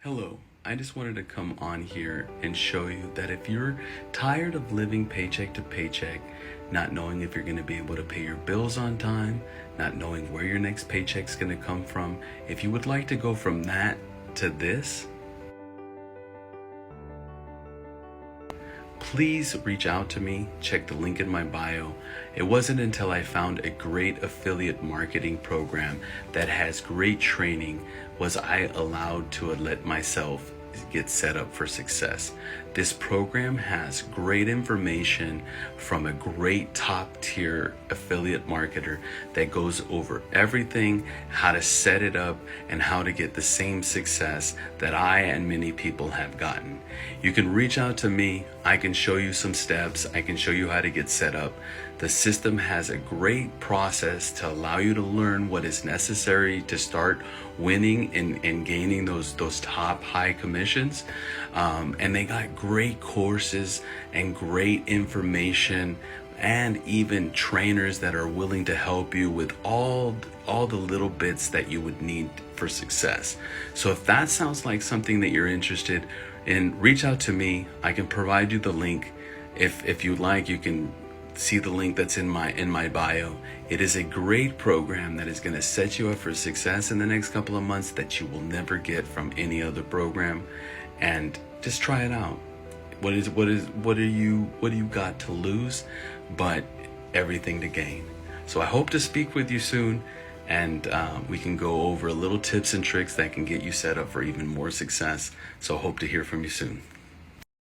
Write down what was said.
Hello, I just wanted to come on here and show you that if you're tired of living paycheck to paycheck, not knowing if you're going to be able to pay your bills on time, not knowing where your next paycheck's going to come from, if you would like to go from that to this, please reach out to me. Check the link in my bio. It wasn't until I found a great affiliate marketing program that has great training was I allowed to let myself get set up for success. This program has great information from a great top tier affiliate marketer that goes over everything, how to set it up, and how to get the same success that I and many people have gotten. You can reach out to me. I can show you some steps. I can show you how to get set up. The system has a great process to allow you to learn what is necessary to start winning and gaining those top high commissions. And they got great courses and great information and even trainers that are willing to help you with all the little bits that you would need for success. So if that sounds like something that you're interested in, reach out to me. I can provide you the link. If you like, you can see the link that's in my bio. It is a great program that is going to set you up for success in the next couple of months that you will never get from any other program. And just try it out. What do you got to lose but everything to gain? So I hope to speak with you soon, and we can go over little tips and tricks that can get you set up for even more success. So I hope to hear from you soon.